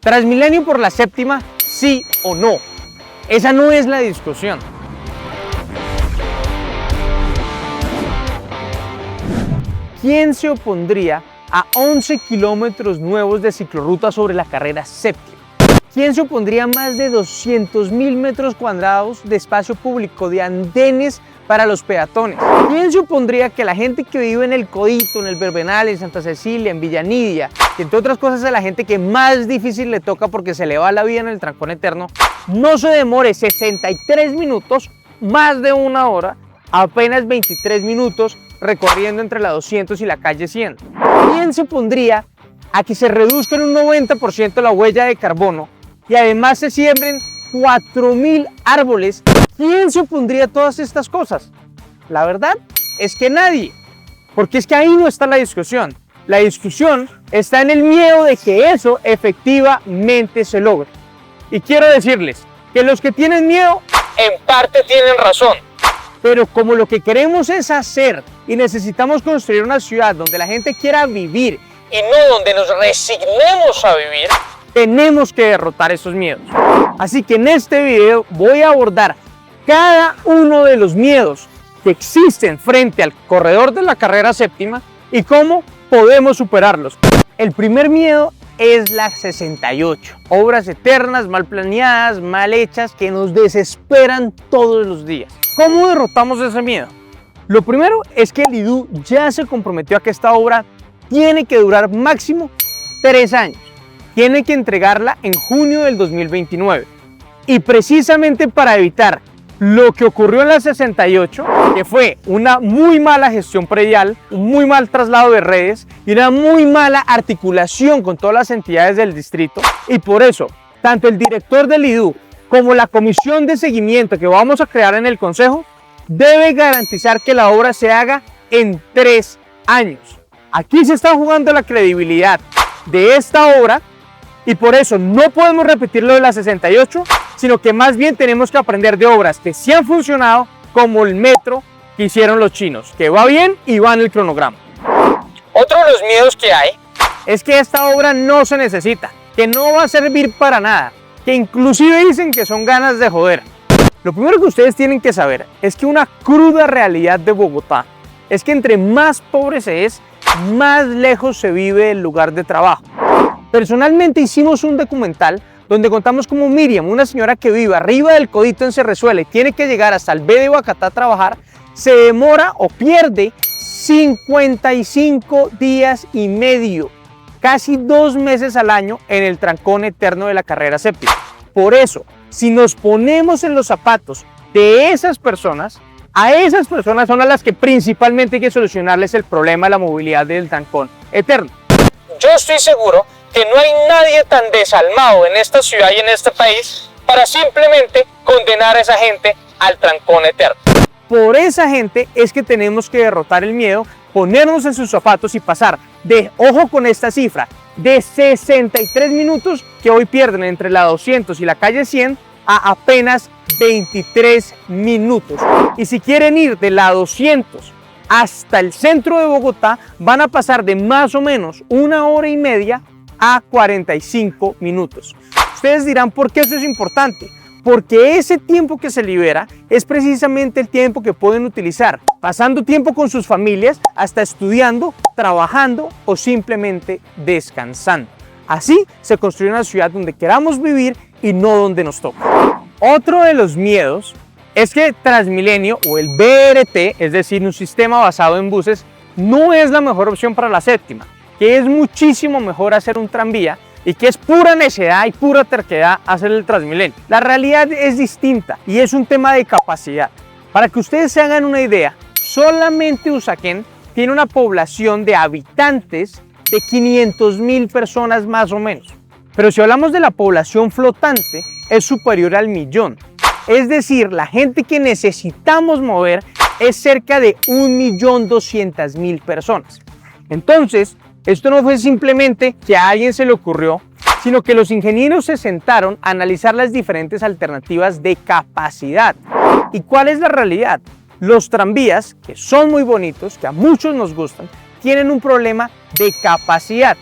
Transmilenio por la séptima, sí o no. Esa no es la discusión. ¿Quién se opondría a 11 kilómetros nuevos de ciclorruta sobre la carrera séptima? ¿Quién se opondría a más de 200.000 metros cuadrados de espacio público, de andenes para los peatones? ¿Quién se opondría que la gente que vive en El Codito, en el Verbenal, en Santa Cecilia, en Villa Nidia, que entre otras cosas es la gente que más difícil le toca porque se le va la vida en el trancón eterno, no se demore 63 minutos, más de una hora, apenas 23 minutos recorriendo entre la 200 y la calle 100? ¿Quién se opondría a que se reduzca en un 90% la huella de carbono y además se siembren 4.000 árboles? ¿Quién se opondría a todas estas cosas? La verdad es que nadie, porque es que ahí no está la discusión. La discusión está en el miedo de que eso efectivamente se logre. Y quiero decirles que los que tienen miedo en parte tienen razón, pero como lo que queremos es hacer y necesitamos construir una ciudad donde la gente quiera vivir y no donde nos resignemos a vivir, tenemos que derrotar esos miedos. Así que en este video voy a abordar cada uno de los miedos que existen frente al corredor de la carrera séptima y cómo podemos superarlos. El primer miedo es la 68. Obras eternas, mal planeadas, mal hechas, que nos desesperan todos los días. ¿Cómo derrotamos ese miedo? Lo primero es que el IDU ya se comprometió a que esta obra tiene que durar máximo 3 años. Tiene que entregarla en junio del 2029. Y precisamente para evitar lo que ocurrió en la 68, que fue una muy mala gestión predial, un muy mal traslado de redes y una muy mala articulación con todas las entidades del distrito, y por eso tanto el director del IDU como la comisión de seguimiento que vamos a crear en el consejo debe garantizar que la obra se haga en 3 años. Aquí se está jugando la credibilidad de esta obra y por eso no podemos repetir lo de la 68, sino que más bien tenemos que aprender de obras que sí han funcionado, como el metro que hicieron los chinos, que va bien y va en el cronograma. Otro de los miedos que hay es que esta obra no se necesita, que no va a servir para nada, que inclusive dicen que son ganas de joder. Lo primero que ustedes tienen que saber es que una cruda realidad de Bogotá es que entre más pobre se es, más lejos se vive del lugar de trabajo. Personalmente hicimos un documental donde contamos cómo Miriam, una señora que vive arriba del Codito en Cerrezuela y tiene que llegar hasta el B de Boacatá a trabajar, se demora o pierde 55 días y medio, casi 2 meses al año en el trancón eterno de la carrera séptima. Por eso, si nos ponemos en los zapatos de esas personas, a esas personas son a las que principalmente hay que solucionarles el problema de la movilidad del trancón eterno. Yo estoy seguro que no hay nadie tan desalmado en esta ciudad y en este país para simplemente condenar a esa gente al trancón eterno. Por esa gente es que tenemos que derrotar el miedo, ponernos en sus zapatos y pasar de, ojo con esta cifra, de 63 minutos que hoy pierden entre la 200 y la calle 100 a apenas 23 minutos. Y si quieren ir de la 200 hasta el centro de Bogotá, van a pasar de más o menos 1 hora y media a 45 minutos. Ustedes dirán, ¿por qué eso es importante? Porque ese tiempo que se libera es precisamente el tiempo que pueden utilizar pasando tiempo con sus familias, hasta estudiando, trabajando o simplemente descansando. Así se construye una ciudad donde queramos vivir y no donde nos toca. Otro de los miedos es que Transmilenio o el BRT, es decir, un sistema basado en buses, no es la mejor opción para la séptima, que es muchísimo mejor hacer un tranvía y que es pura necedad y pura terquedad hacer el Transmilenio. La realidad es distinta y es un tema de capacidad. Para que ustedes se hagan una idea, solamente Usaquén tiene una población de habitantes de 500.000 personas más o menos. Pero si hablamos de la población flotante, es superior al 1.000.000. Es decir, la gente que necesitamos mover es cerca de 1.200.000 personas. Entonces, esto no fue simplemente que a alguien se le ocurrió, sino que los ingenieros se sentaron a analizar las diferentes alternativas de capacidad. ¿Y cuál es la realidad? Los tranvías, que son muy bonitos, que a muchos nos gustan, tienen un problema de capacidad.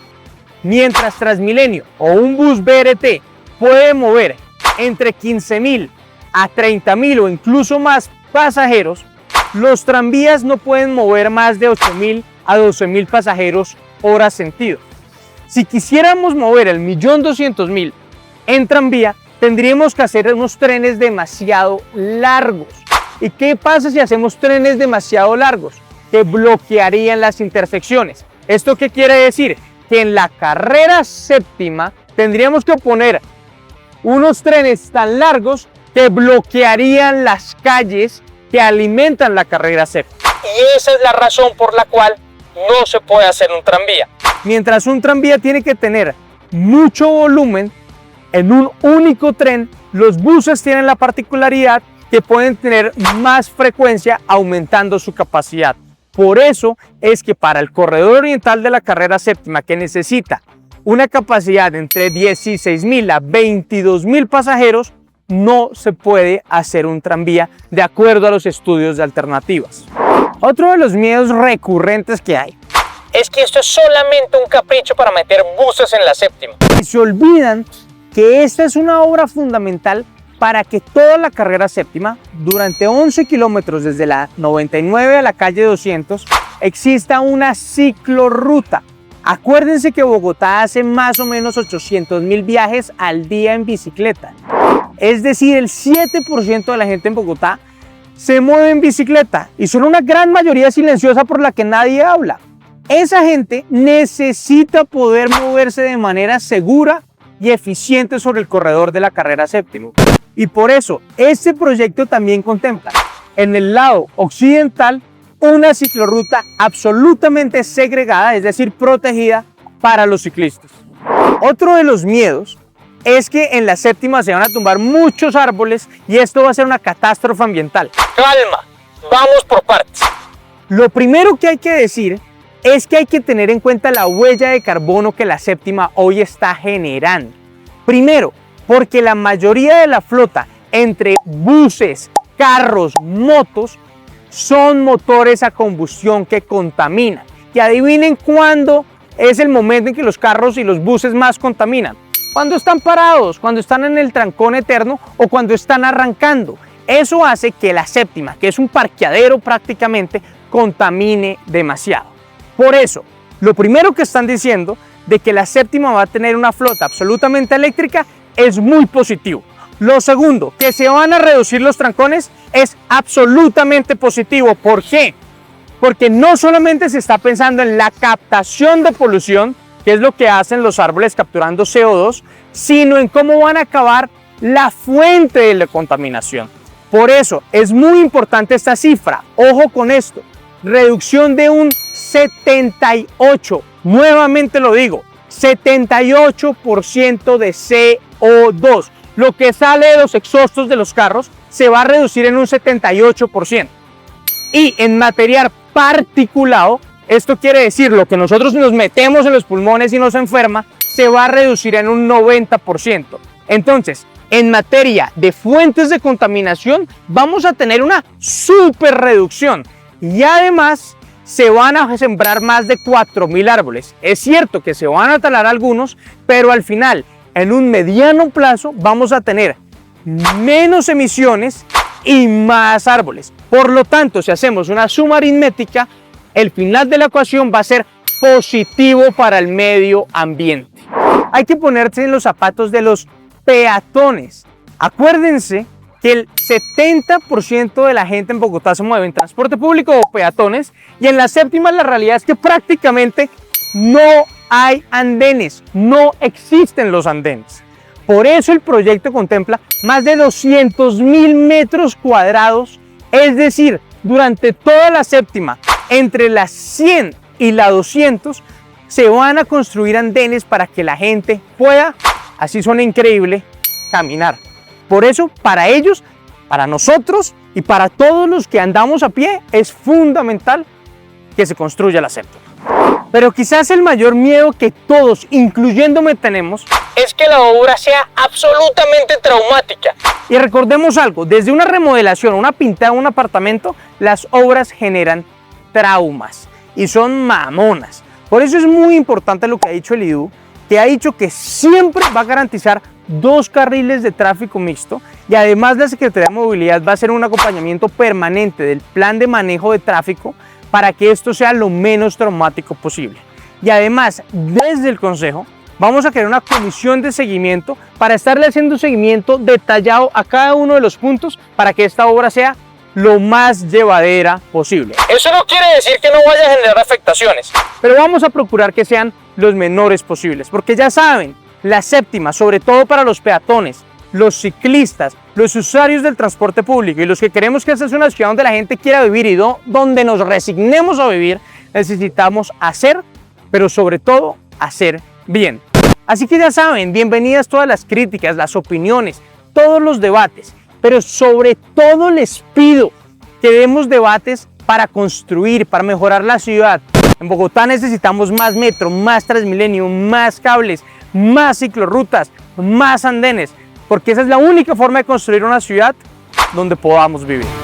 Mientras Transmilenio o un bus BRT puede mover entre 15.000 a 30.000 o incluso más pasajeros, los tranvías no pueden mover más de 8.000 a 12.000 pasajeros hora sentido. Si quisiéramos mover el 1.200.000 en tranvía, tendríamos que hacer unos trenes demasiado largos. ¿Y qué pasa si hacemos trenes demasiado largos? Que bloquearían las intersecciones. ¿Esto qué quiere decir? Que en la carrera séptima tendríamos que poner unos trenes tan largos que bloquearían las calles que alimentan la carrera séptima. Y esa es la razón por la cual no se puede hacer un tranvía. Mientras un tranvía tiene que tener mucho volumen en un único tren, los buses tienen la particularidad que pueden tener más frecuencia aumentando su capacidad. Por eso es que para el corredor oriental de la carrera séptima, que necesita una capacidad de entre 16.000 a 22.000 pasajeros, no se puede hacer un tranvía de acuerdo a los estudios de alternativas. Otro de los miedos recurrentes que hay es que esto es solamente un capricho para meter buses en la séptima. Y se olvidan que esta es una obra fundamental para que toda la carrera séptima, durante 11 kilómetros desde la 99 a la calle 200, exista una ciclorruta. Acuérdense que Bogotá hace más o menos 800.000 viajes al día en bicicleta. Es decir, el 7% de la gente en Bogotá se mueve en bicicleta y son una gran mayoría silenciosa por la que nadie habla. Esa gente necesita poder moverse de manera segura y eficiente sobre el corredor de la carrera séptima. Y por eso, este proyecto también contempla en el lado occidental una ciclorruta absolutamente segregada, es decir, protegida para los ciclistas. Otro de los miedos es que en la séptima se van a tumbar muchos árboles y esto va a ser una catástrofe ambiental. Calma, vamos por partes. Lo primero que hay que decir es que hay que tener en cuenta la huella de carbono que la séptima hoy está generando. Primero, porque la mayoría de la flota entre buses, carros, motos, son motores a combustión que contaminan. Que adivinen cuándo es el momento en que los carros y los buses más contaminan. Cuando están parados, cuando están en el trancón eterno o cuando están arrancando. Eso hace que la séptima, que es un parqueadero prácticamente, contamine demasiado. Por eso, lo primero que están diciendo de que la séptima va a tener una flota absolutamente eléctrica es muy positivo. Lo segundo, que se van a reducir los trancones, es absolutamente positivo. ¿Por qué? Porque no solamente se está pensando en la captación de polución, que es lo que hacen los árboles capturando CO2, sino en cómo van a acabar la fuente de la contaminación. Por eso es muy importante esta cifra. Ojo con esto, reducción de un 78, nuevamente lo digo, 78% de CO2. Lo que sale de los exhaustos de los carros se va a reducir en un 78%. Y en material particulado, esto quiere decir lo que nosotros nos metemos en los pulmones y nos enferma, se va a reducir en un 90%. Entonces, en materia de fuentes de contaminación, vamos a tener una super reducción. Y además, se van a sembrar más de 4.000 árboles. Es cierto que se van a talar algunos, pero al final, en un mediano plazo, vamos a tener menos emisiones y más árboles. Por lo tanto, si hacemos una suma aritmética, el final de la ecuación va a ser positivo para el medio ambiente. Hay que ponerse en los zapatos de los peatones. Acuérdense que el 70% de la gente en Bogotá se mueve en transporte público o peatones, y en la séptima la realidad es que prácticamente no hay andenes, no existen los andenes. Por eso el proyecto contempla más de 200.000 metros cuadrados, es decir, durante toda la séptima, entre las 100 y la 200, se van a construir andenes para que la gente pueda, así suena increíble, caminar. Por eso, para ellos, para nosotros y para todos los que andamos a pie, es fundamental que se construya la séptima. Pero quizás el mayor miedo que todos, incluyéndome, tenemos es que la obra sea absolutamente traumática. Y recordemos algo, desde una remodelación, una pintada de un apartamento, las obras generan traumas y son mamonas. Por eso es muy importante lo que ha dicho el IDU, que ha dicho que siempre va a garantizar 2 carriles de tráfico mixto, y además la Secretaría de Movilidad va a hacer un acompañamiento permanente del plan de manejo de tráfico para que esto sea lo menos traumático posible. Y además, desde el Consejo, vamos a crear una comisión de seguimiento para estarle haciendo un seguimiento detallado a cada uno de los puntos para que esta obra sea lo más llevadera posible. Eso no quiere decir que no vaya a generar afectaciones, pero vamos a procurar que sean los menores posibles, porque ya saben, la séptima, sobre todo para los peatones, los ciclistas, los usuarios del transporte público y los que queremos que esta sea una ciudad donde la gente quiera vivir y donde nos resignemos a vivir, necesitamos hacer, pero sobre todo hacer bien. Así que ya saben, bienvenidas todas las críticas, las opiniones, todos los debates, pero sobre todo les pido que demos debates para construir, para mejorar la ciudad. En Bogotá necesitamos más metro, más Transmilenio, más cables, más ciclorrutas, más andenes, porque esa es la única forma de construir una ciudad donde podamos vivir.